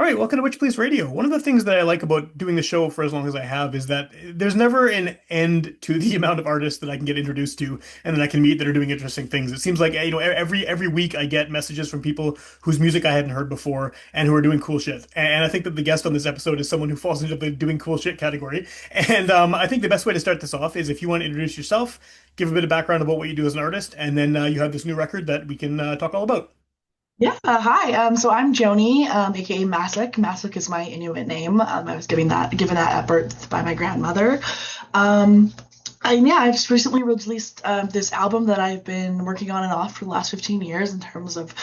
All right, welcome to Witchpolice Radio. One of the things that I like about doing the show for as long as I have is that there's never an end to the amount of artists that I can get introduced to and that I can meet that are doing interesting things. It seems like, every week I get messages from people whose music I hadn't heard before and who are doing cool shit. And I think that the guest on this episode is someone who falls into the doing cool shit category. And I think the best way to start this off is if you want to introduce yourself, give a bit of background about what you do as an artist, and then you have this new record that we can talk all about. Yeah, hi. So I'm Joni, aka Masak. Masak is my Inuit name. I was given that at birth by my grandmother. Um, and yeah, I just recently released this album that I've been working on and off for the last 15 years in terms of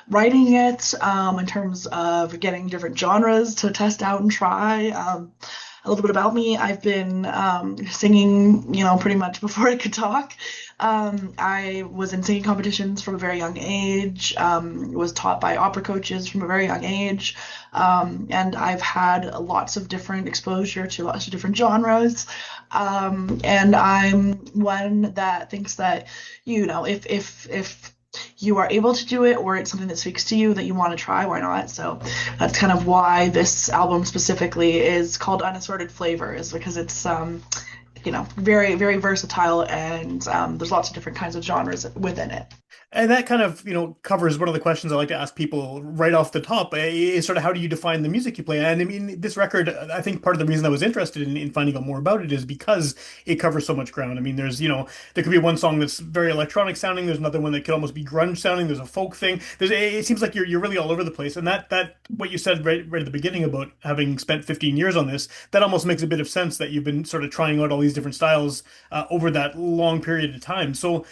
writing it, in terms of getting different genres to test out and try. A little bit about me. I've been singing, pretty much before I could talk. I was in singing competitions from a very young age, was taught by opera coaches from a very young age, and I've had lots of different exposure to lots of different genres. And I'm one that thinks that, if you are able to do it or it's something that speaks to you that you want to try, why not? So that's kind of why this album specifically is called Unassorted Flavor, is because it's very, very versatile, and there's lots of different kinds of genres within it. And that kind of, covers one of the questions I like to ask people right off the top, is sort of how do you define the music you play? And I mean, this record, I think part of the reason I was interested in finding out more about it is because it covers so much ground. I mean, there could be one song that's very electronic sounding. There's another one that could almost be grunge sounding. There's a folk thing. It seems like you're really all over the place. And that what you said right at the beginning about having spent 15 years on this, that almost makes a bit of sense that you've been sort of trying out all these different styles over that long period of time. So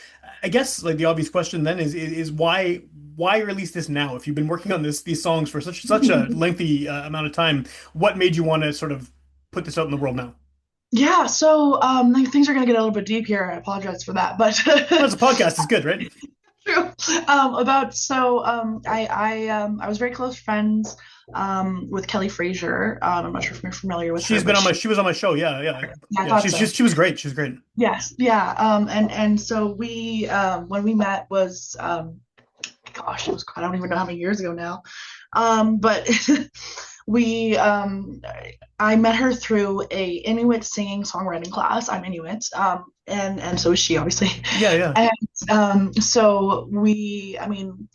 I guess like the obvious question then is why release this now? If you've been working on these songs for such a lengthy amount of time, what made you want to sort of put this out in the world now? Yeah, so like, things are gonna get a little bit deep here. I apologize for that, but Well, it's a podcast, it's good, right? true. About so I was very close friends with Kelly Frazier. I'm not sure if you're familiar with her, but She was on my show. Yeah, yeah, yeah, I yeah. thought so. She was great. She was great. Yes, yeah. And so we when we met was gosh, it was I don't even know how many years ago now. But we I met her through a Inuit singing songwriting class. I'm Inuit, and so is she, obviously. Yeah, yeah. And so I mean,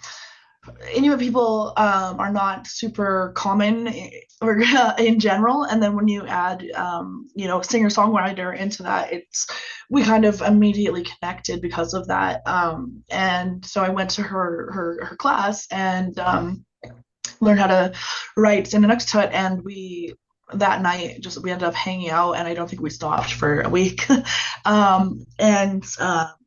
Inuit people are not super common in general, and then when you add singer-songwriter into that, we kind of immediately connected because of that. And so I went to her class and learned how to write in Inuktitut, and we that night we ended up hanging out, and I don't think we stopped for a week. And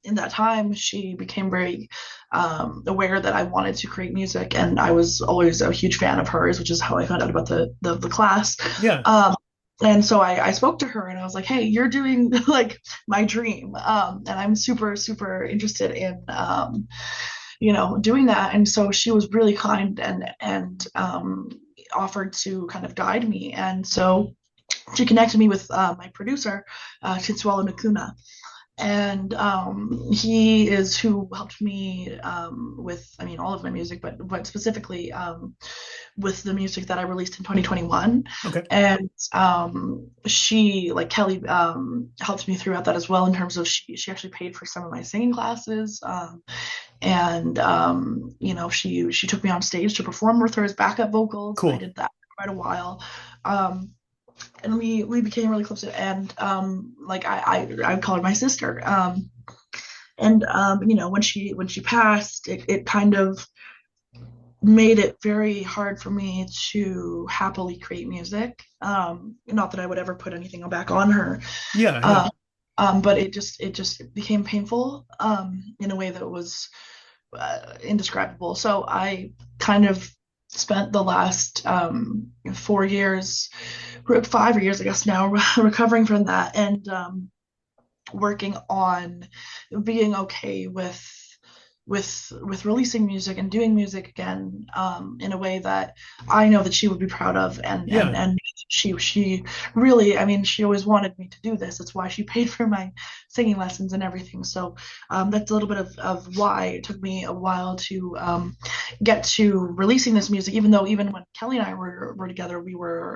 in that time she became very aware that I wanted to create music, and I was always a huge fan of hers, which is how I found out about the class. Yeah. And so I spoke to her and I was like, hey, you're doing like my dream, and I'm super super interested in doing that. And so she was really kind and offered to kind of guide me. And so she connected me with my producer, Titsualo Nakuna. And he is who helped me with, I mean, all of my music, but specifically with the music that I released in 2021. Okay. And she, like Kelly, helped me throughout that as well, in terms of she actually paid for some of my singing classes. And she took me on stage to perform with her as backup vocals. And I Cool. did that for quite a while. And we became really close, and like I would call her my sister. And when she passed, it kind of made it very hard for me to happily create music. Not that I would ever put anything back on her. Yeah, yeah. uh, but it just became painful in a way that was indescribable. So I kind of spent the last 4 years, 5 years, I guess now, recovering from that, and working on being okay with with releasing music and doing music again, in a way that I know that she would be proud of, Yeah, and she really, I mean, she always wanted me to do this. That's why she paid for my singing lessons and everything. So that's a little bit of why it took me a while to get to releasing this music, even though even when Kelly and I were together,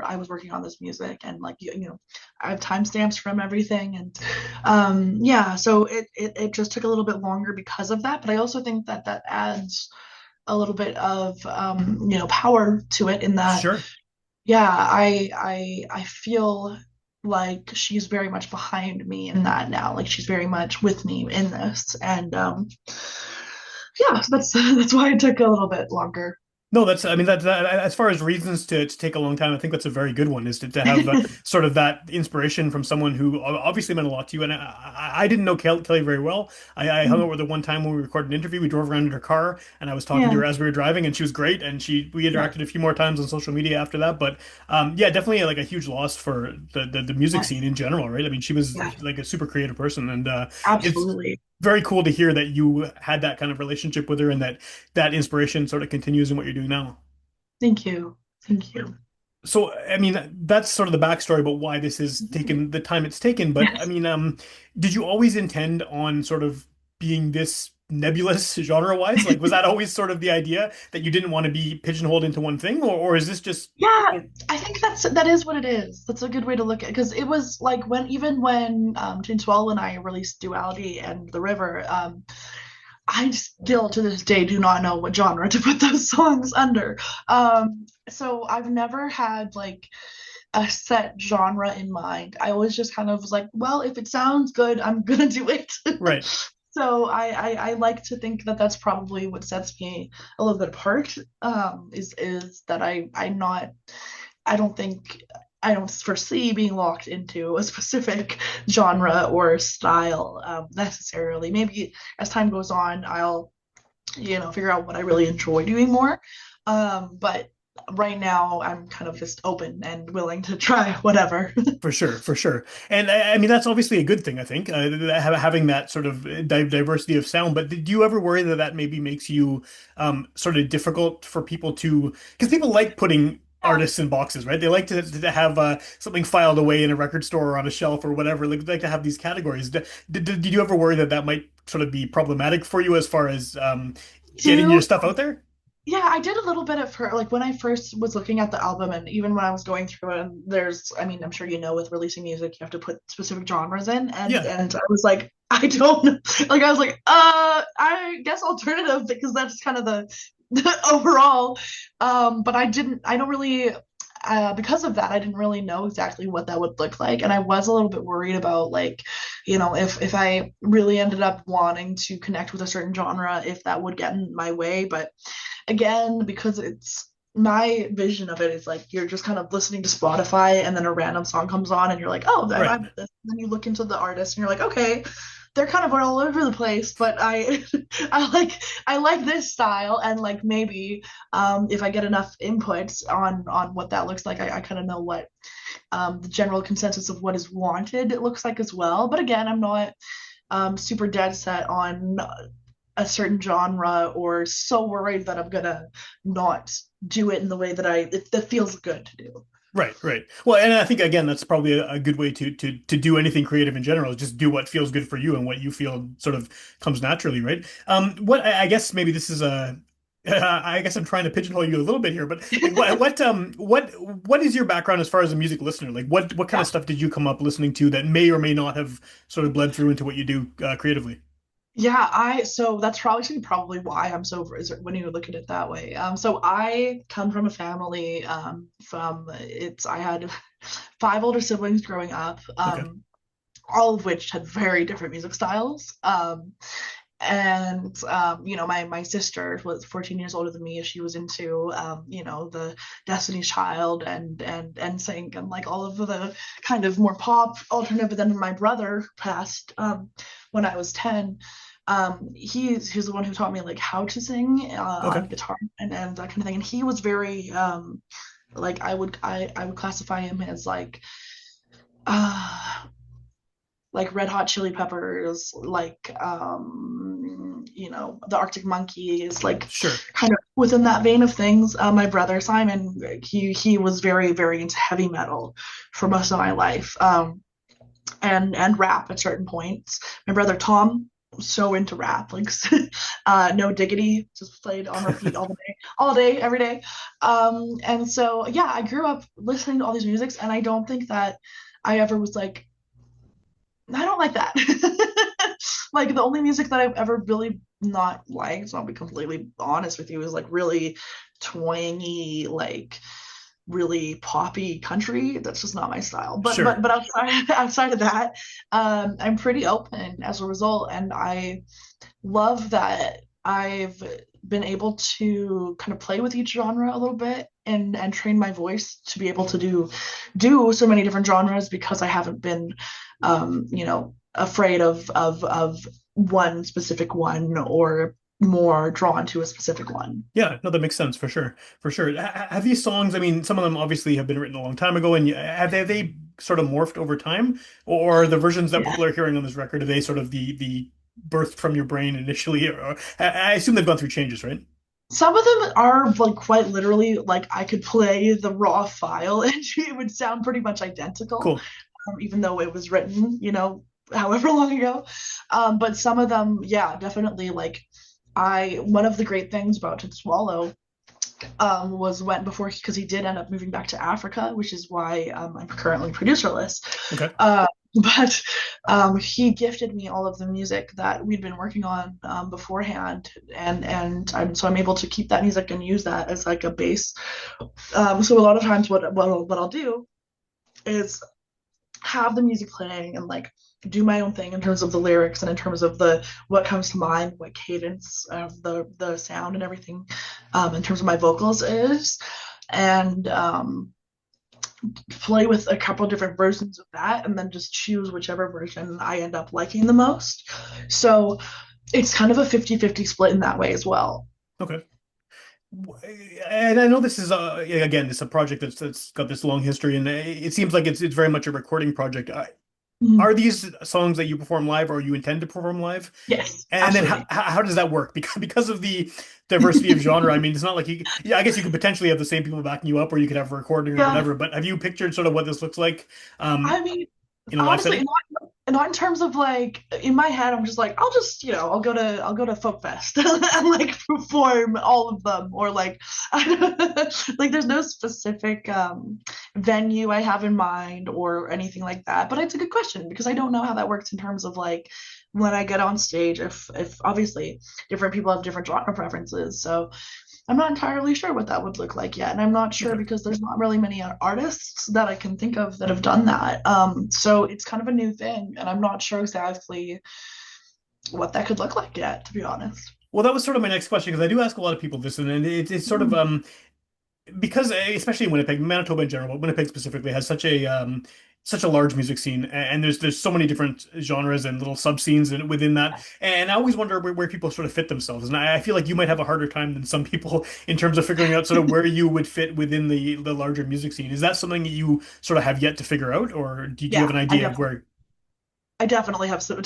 I was working on this music, and like you know, I have timestamps from everything, and yeah, so it just took a little bit longer because of that. But I also think that that adds a little bit of you know, power to it, in that sure. yeah, I feel like she's very much behind me in that now. Like she's very much with me in this, and yeah, so that's that's why it took a little bit longer. No, that's, I mean, that as far as reasons to take a long time, I think that's a very good one, is to have sort of that inspiration from someone who obviously meant a lot to you. And I didn't know Kelly very well. I hung out with her one time when we recorded an interview. We drove around in her car and I was talking to Yeah, her as we were driving, and she was great. And we yeah, interacted a few more times on social media after that. But yeah, definitely like a huge loss for the music scene yes, in general, right? I mean, she was yeah, like a super creative person. And it's absolutely. very cool to hear that you had that kind of relationship with her, and that inspiration sort of continues in what you're doing now. Thank you. Thank you. So, I mean, that's sort of the backstory about why this has taken the time it's taken. But I Yes. mean, did you always intend on sort of being this nebulous genre-wise? Like, was that always sort of the idea that you didn't want to be pigeonholed into one thing, or is this just, Yeah, I think that is what it is. That's a good way to look at it, because it was like when even when Jane Swallow and I released Duality and The River, I still to this day do not know what genre to put those songs under. So I've never had like a set genre in mind. I always just kind of was like, well, if it sounds good, I'm gonna do it. right? So I like to think that that's probably what sets me a little bit apart. Is that I don't think I don't foresee being locked into a specific genre or style, necessarily. Maybe as time goes on, I'll, you know, figure out what I really enjoy doing more. But right now, I'm kind of just open and willing to try whatever. For sure, for sure. And I mean, that's obviously a good thing, I think, having that sort of diversity of sound. But do you ever worry that that maybe makes you sort of difficult for people to, because people like putting artists in boxes, right? They like to have something filed away in a record store or on a shelf or whatever. Like, they like to have these categories. Did you ever worry that that might sort of be problematic for you as far as getting your Do stuff out there? Yeah, I did a little bit of her, like when I first was looking at the album, and even when I was going through it, and there's, I mean, I'm sure you know, with releasing music, you have to put specific genres in, Yeah, and I was like, I don't know. Like I was like, I guess alternative, because that's kind of the overall. But I don't really, because of that, I didn't really know exactly what that would look like, and I was a little bit worried about, like, you know, if I really ended up wanting to connect with a certain genre, if that would get in my way. But again, because it's my vision of it is like you're just kind of listening to Spotify, and then a random song comes on and you're like, oh, I right. vibe with this. And then you look into the artist and you're like, okay, they're kind of all over the place, but I I like this style, and like maybe if I get enough inputs on what that looks like, I kind of know what the general consensus of what is wanted it looks like as well. But again, I'm not super dead set on a certain genre, or so worried that I'm gonna not do it in the way that that feels good to do. Right, right. Well, and I think again that's probably a good way to do anything creative in general. Is just do what feels good for you and what you feel sort of comes naturally, right? What I guess maybe this is a I guess I'm trying to pigeonhole you a little bit here, but like what is your background as far as a music listener? Like what kind Yeah. of stuff did you come up listening to that may or may not have sort of bled through into what you do creatively? Yeah, so that's probably why I'm so when you look at it that way. So I come from a family from it's I had five older siblings growing up, Okay, all of which had very different music styles. And you know, my sister was 14 years older than me. She was into you know, the Destiny's Child and sync, and like all of the kind of more pop alternative. But then my brother passed when I was 10. He's the one who taught me like how to sing okay, on guitar and that kind of thing. And he was very like I would classify him as uh like Red Hot Chili Peppers, like the Arctic Monkeys, like Sure. kind of within that vein of things. My brother Simon, he was very, very into heavy metal for most of my life, and rap at certain points. My brother Tom, so into rap, like No Diggity, just played on repeat all day, every day. And so yeah, I grew up listening to all these musics, and I don't think that I ever was like, I don't like that. Like the only music that I've ever really not liked, so I'll be completely honest with you, is like really twangy, like really poppy country. That's just not my style. But Sure. but but outside of that, I'm pretty open as a result, and I love that I've been able to kind of play with each genre a little bit and train my voice to be able to do so many different genres because I haven't been afraid of one specific one or more drawn to a specific one. Yeah, no, that makes sense for sure. For sure. Have these songs, I mean, some of them obviously have been written a long time ago, and have they sort of morphed over time? Or the versions that Yeah. people are hearing on this record, are they sort of the birthed from your brain initially? Or I assume they've gone through changes, right? Some of them are like quite literally like I could play the raw file and it would sound pretty much identical, Cool. even though it was written, however long ago. But some of them, yeah, definitely like one of the great things about To Swallow was when before because he did end up moving back to Africa, which is why I'm currently producerless. Okay. Uh, but he gifted me all of the music that we'd been working on beforehand, and so I'm able to keep that music and use that as like a base. So a lot of times, what I'll do is have the music playing and like do my own thing in terms of the lyrics and in terms of the what comes to mind, what cadence of the sound and everything, in terms of my vocals is, and play with a couple different versions of that, and then just choose whichever version I end up liking the most. So it's kind of a 50-50 split in that way as well. Okay. And I know this is yeah, again, this is a project that's got this long history, and it seems like it's very much a recording project. Are Mhm. these songs that you perform live, or you intend to perform live? Yes, And then absolutely. how does that work? Because of the diversity of genre, I mean, it's not like yeah, I guess you could potentially have the same people backing you up, or you could have a recording or Yeah, whatever. But have you pictured sort of what this looks like, um, I mean, in a live honestly, setting? not in terms of like in my head, I'm just like I'll just I'll go to Folk Fest and like perform all of them, or like like there's no specific venue I have in mind or anything like that. But it's a good question because I don't know how that works in terms of like when I get on stage, if obviously different people have different genre preferences, so I'm not entirely sure what that would look like yet. And I'm not sure Okay. because there's not really many artists that I can think of that have done that. So it's kind of a new thing, and I'm not sure exactly what that could look like yet, to be honest. Well, that was sort of my next question because I do ask a lot of people this, and it's sort of Mm. because especially in Winnipeg, Manitoba in general, but Winnipeg specifically has such a large music scene, and there's so many different genres and little sub scenes within that. And I always wonder where people sort of fit themselves. And I feel like you might have a harder time than some people in terms of figuring out sort of where you would fit within the larger music scene. Is that something that you sort of have yet to figure out, or do you have Yeah, an idea of where? I definitely have to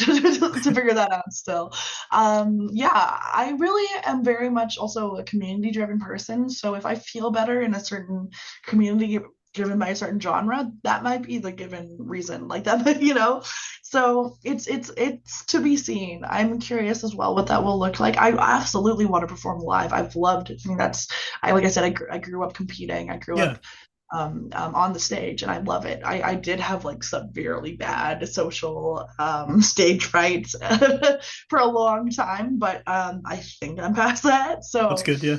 figure that out still. Yeah, I really am very much also a community driven person. So if I feel better in a certain community driven by a certain genre, that might be the given reason. Like that. So it's to be seen. I'm curious as well what that will look like. I absolutely want to perform live. I've loved it. I mean, I like I said, I grew up competing. I grew Yeah, up on the stage, and I love it. I did have like severely bad social stage frights for a long time, but I think I'm past that. that's So good. Yeah.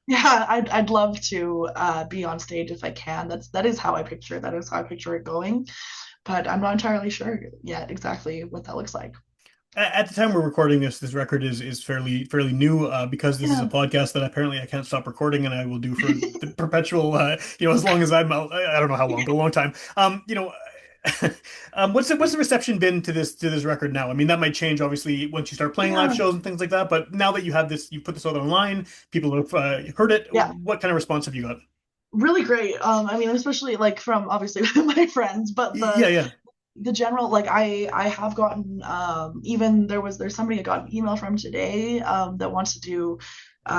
yeah, I'd love to be on stage if I can. That is how I picture it. That is how I picture it going. But I'm not entirely sure yet exactly what that looks like. At the time we're recording this record is fairly new because this is a Yeah. podcast that apparently I can't stop recording and I will do for the perpetual as long as I'm out. I don't know how long, but a long time. What's the reception been to this record now? I mean, that might change obviously once you start playing live Yeah. shows and things like that. But now that you have this, you put this out online, people have heard it. Yeah. What kind of response have you got? Really great. I mean, especially like from obviously my friends, but Yeah, the yeah. the general, like I have gotten even there's somebody I got an email from today that wants to do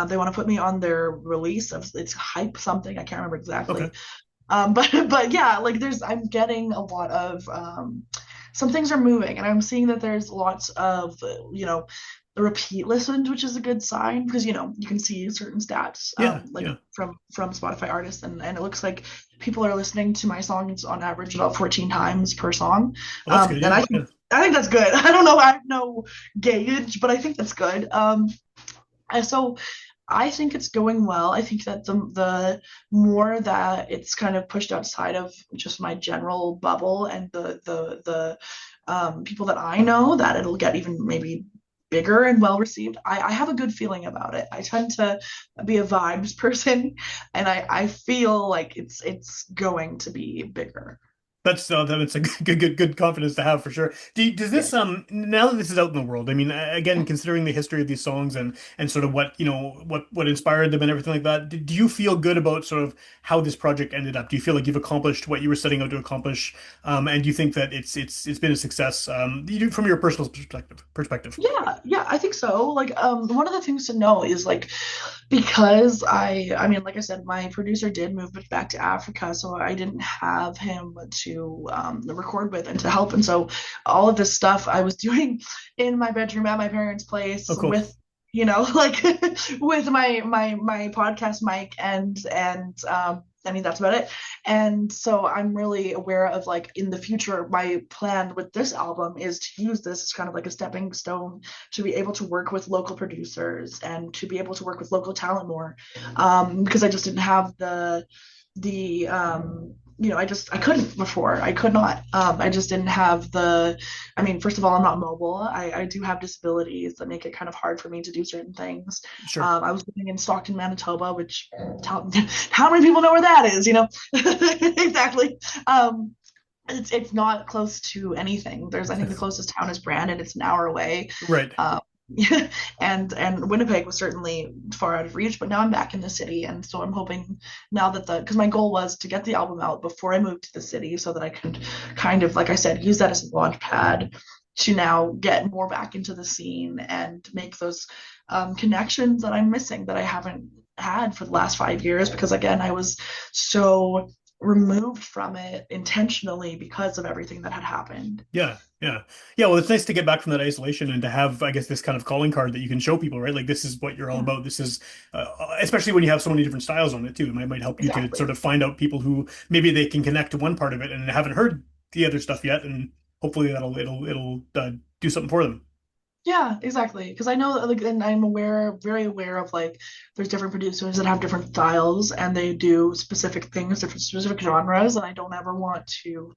they want to put me on their release of it's hype something, I can't remember Okay. exactly. But yeah, like I'm getting a lot of some things are moving, and I'm seeing that there's lots of repeat listens, which is a good sign because you can see certain stats Yeah, like yeah. from Spotify artists, and it looks like people are listening to my songs on average about 14 times per song, Well, that's good. and Yeah, yeah. I think that's good. I don't know, I have no gauge, but I think that's good. And so I think it's going well. I think that the more that it's kind of pushed outside of just my general bubble and the people that I know, that it'll get even maybe bigger and well received. I have a good feeling about it. I tend to be a vibes person, and I feel like it's going to be bigger. That's a good confidence to have for sure. Does Yeah. this now that this is out in the world? I mean, again, considering the history of these songs and sort of what what inspired them and everything like that, do you feel good about sort of how this project ended up? Do you feel like you've accomplished what you were setting out to accomplish? And do you think that it's been a success? From your personal perspective. Yeah, yeah, I think so. Like, one of the things to know is like because I mean, like I said, my producer did move back to Africa, so I didn't have him to record with and to help, and so all of this stuff I was doing in my bedroom at my parents' Oh, place cool. with like with my podcast mic and I mean that's about it. And so I'm really aware of like in the future, my plan with this album is to use this as kind of like a stepping stone to be able to work with local producers and to be able to work with local talent more. Because I just didn't have the I couldn't before. I could not. I just didn't have the. I mean, first of all, I'm not mobile. I do have disabilities that make it kind of hard for me to do certain things. Sure. I was living in Stockton, Manitoba, which how many people know where that is? Exactly. It's not close to anything. I think the closest town is Brandon. It's an hour away. Right. Um, and Winnipeg was certainly far out of reach, but now I'm back in the city, and so I'm hoping now that because my goal was to get the album out before I moved to the city, so that I could kind of, like I said, use that as a launch pad to now get more back into the scene and make those connections that I'm missing that I haven't had for the last 5 years because again I was so removed from it intentionally because of everything that had happened. Yeah, yeah, yeah. Well, it's nice to get back from that isolation and to have, I guess, this kind of calling card that you can show people, right? Like this is what you're all Yeah, about. This is, especially when you have so many different styles on it too. It might help you to sort exactly. of find out people who maybe they can connect to one part of it and haven't heard the other stuff yet, and hopefully it'll do something for them. Yeah, exactly. Because I know, like, and I'm very aware of like, there's different producers that have different styles and they do specific things, different specific genres, and I don't ever want to,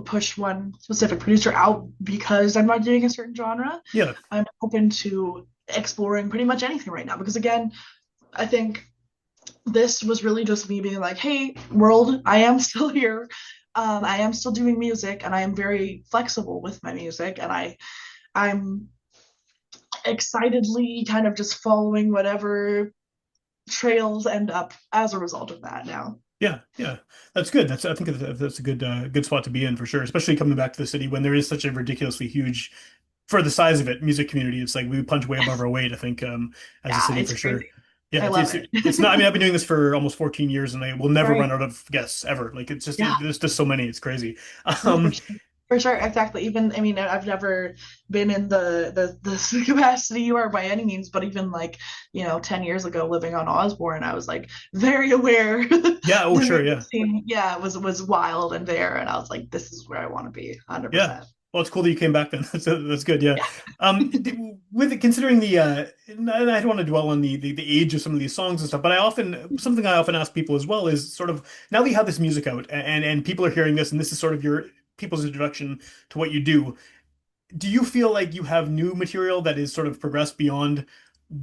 push one specific producer out because I'm not doing a certain genre. Yeah, I'm open to exploring pretty much anything right now because again, I think this was really just me being like, hey, world, I am still here. I am still doing music and I am very flexible with my music and I'm excitedly kind of just following whatever trails end up as a result of that now. yeah, yeah. That's good. I think that's a good spot to be in for sure, especially coming back to the city when there is such a ridiculously huge, for the size of it, music community. It's like we punch way above our weight, I think, as a Yeah, city it's for sure. crazy. Yeah, I love it. it's not. I mean, I've been doing this for almost 14 years, and I will never run Right. out of guests ever. Like Yeah, there's just so many. It's crazy. no, for Um, sure. For sure, exactly. Even I mean, I've never been in the capacity you are by any means, but even like 10 years ago, living on Osborne, I was like very aware the yeah. Oh, sure. music Yeah. scene, yeah, was wild and there, and I was like, this is where I want to be, Yeah. 100%. Well, it's cool that you came back then. That's good. Yeah. With it, considering and I don't want to dwell on the age of some of these songs and stuff, but something I often ask people as well is sort of now that you have this music out and people are hearing this and this is sort of your people's introduction to what you do you feel like you have new material that is sort of progressed beyond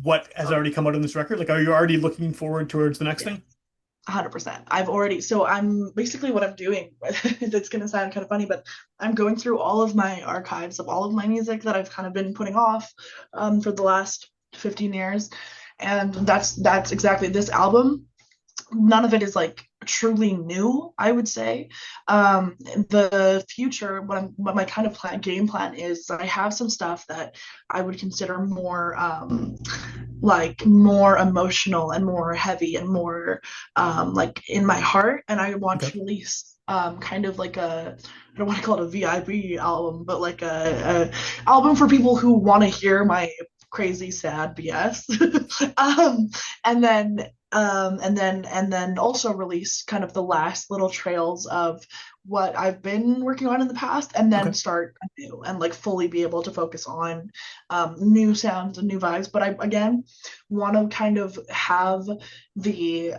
what has already come out on this record? Like, are you already looking forward towards the next Yeah. thing? 100%. I'm basically what I'm doing. It's going to sound kind of funny, but I'm going through all of my archives of all of my music that I've kind of been putting off for the last 15 years. And that's exactly this album. None of it is like truly new, I would say. The future, what my kind of game plan is, I have some stuff that I would consider more like more emotional and more heavy and more like in my heart, and I want Okay. to release kind of like a, I don't want to call it a VIP album, but like a album for people who want to hear my crazy sad BS. um, and then and then also release kind of the last little trails of what I've been working on in the past, and then Okay. start anew and like fully be able to focus on new sounds and new vibes. But I again want to kind of have the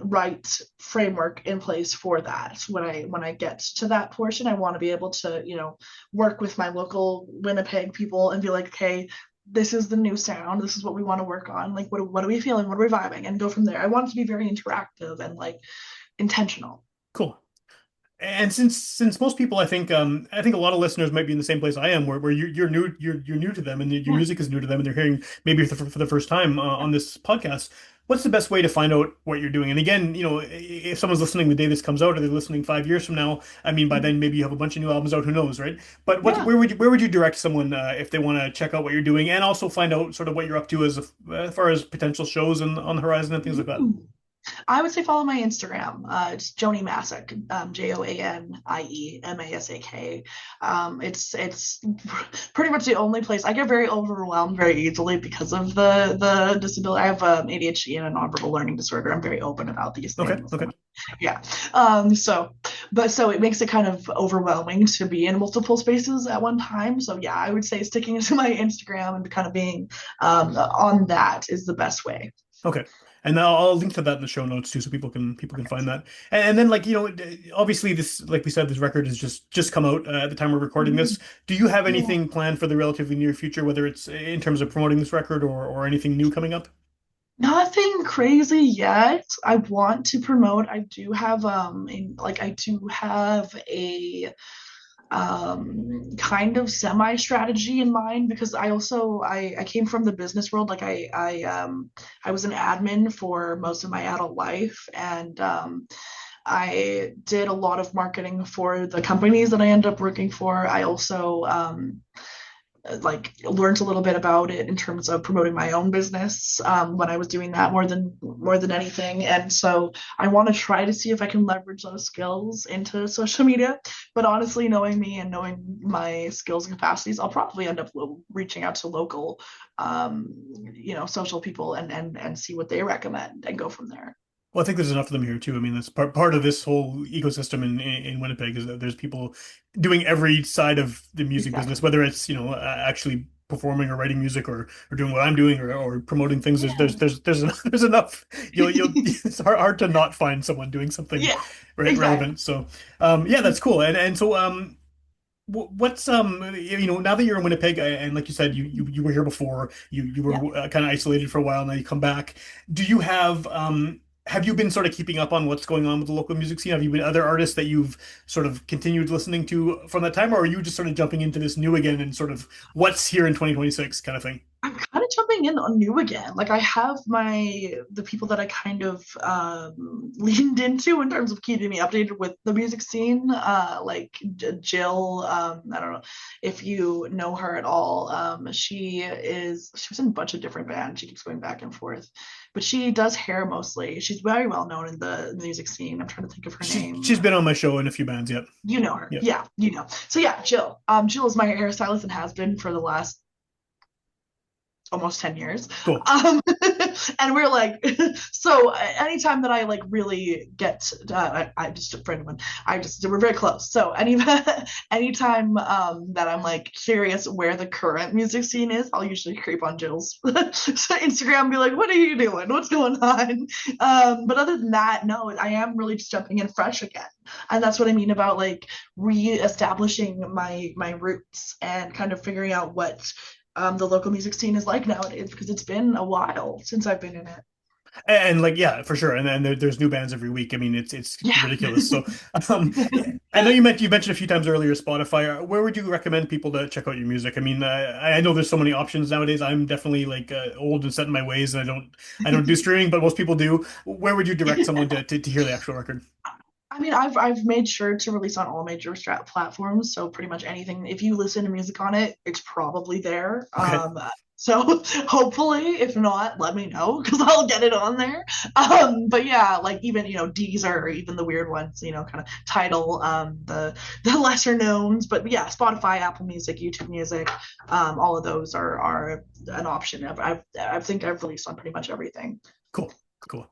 right framework in place for that. When I get to that portion, I want to be able to, you know, work with my local Winnipeg people and be like, okay, this is the new sound. This is what we want to work on. Like, what are we feeling? What are we vibing? And go from there. I want it to be very interactive and like intentional. Cool. And since most people, I think a lot of listeners might be in the same place I am, where you're new to them, and your Yeah. music is new to them, and they're hearing maybe for the first time on this podcast. What's the best way to find out what you're doing? And again, you know, if someone's listening the day this comes out, or they're listening 5 years from now, I mean, by then maybe you have a bunch of new albums out. Who knows, right? But what Yeah. where would you direct someone if they want to check out what you're doing, and also find out sort of what you're up to as far as potential shows and on the horizon and things like that? I would say follow my Instagram. It's Joni Masak, JonieMasak. It's pretty much the only place. I get very overwhelmed very easily because of the disability. I have ADHD and a nonverbal learning disorder. I'm very open about these Okay, things. okay. Yeah. So, but so it makes it kind of overwhelming to be in multiple spaces at one time. So yeah, I would say sticking to my Instagram and kind of being on that is the best way. Okay. And I'll link to that in the show notes too, so people can find that. And then like you know, obviously this like we said, this record has just come out at the time we're recording this. Do you have Yeah. anything planned for the relatively near future, whether it's in terms of promoting this record or anything new coming up? Nothing crazy yet. I want to promote. I do have a kind of semi strategy in mind because I came from the business world. Like I was an admin for most of my adult life, and I did a lot of marketing for the companies that I ended up working for. I also like learned a little bit about it in terms of promoting my own business when I was doing that more than anything. And so I want to try to see if I can leverage those skills into social media. But honestly, knowing me and knowing my skills and capacities, I'll probably end up reaching out to local, you know, social people and see what they recommend and go from there. Well, I think there's enough of them here too. I mean, that's part of this whole ecosystem in Winnipeg is that there's people doing every side of the music business, Exactly. whether it's, you know, actually performing or writing music or doing what I'm doing or promoting things. Yeah. There's enough. You'll it's hard to not find someone doing something Yeah. relevant. Exactly. So, yeah, that's cool. And so, what's you know, now that you're in Winnipeg and like you said you were here before, you Yeah. were kind of isolated for a while, now you come back. Do you have you been sort of keeping up on what's going on with the local music scene? Have you been other artists that you've sort of continued listening to from that time, or are you just sort of jumping into this new again and sort of what's here in 2026 kind of thing? I'm kind of jumping in on new again. Like I have the people that I kind of leaned into in terms of keeping me updated with the music scene. Like Jill, I don't know if you know her at all. She was in a bunch of different bands. She keeps going back and forth, but she does hair mostly. She's very well known in the music scene. I'm trying to think of her name. She's been on my show in a few bands. Yep. You know her, Yep. yeah, you know. So yeah, Jill. Jill is my hairstylist and has been for the last almost 10 years. Cool. Um, and we're like, so anytime that I like really get, I just a friend of mine, we're very close. So anytime that I'm like curious where the current music scene is, I'll usually creep on Jill's Instagram and be like, what are you doing? What's going on? But other than that, no, I am really just jumping in fresh again. And that's what I mean about like re-establishing my roots and kind of figuring out what the local music scene is like nowadays because it's been a while since I've been in it. And like, yeah, for sure. And then there's new bands every week. I mean, it's Yeah. ridiculous. So, yeah, I know you mentioned a few times earlier Spotify. Where would you recommend people to check out your music? I mean, I know there's so many options nowadays. I'm definitely like old and set in my ways, and I don't do streaming, but most people do. Where would you direct someone to hear the actual record? I mean, I've made sure to release on all major platforms, so pretty much anything. If you listen to music on it, it's probably there. Okay, So hopefully, if not, let me know because I'll get it on there. But yeah, like even Deezer, or even the weird ones, kind of Tidal, the lesser knowns. But yeah, Spotify, Apple Music, YouTube Music, all of those are an option. I think I've released on pretty much everything. cool, cool.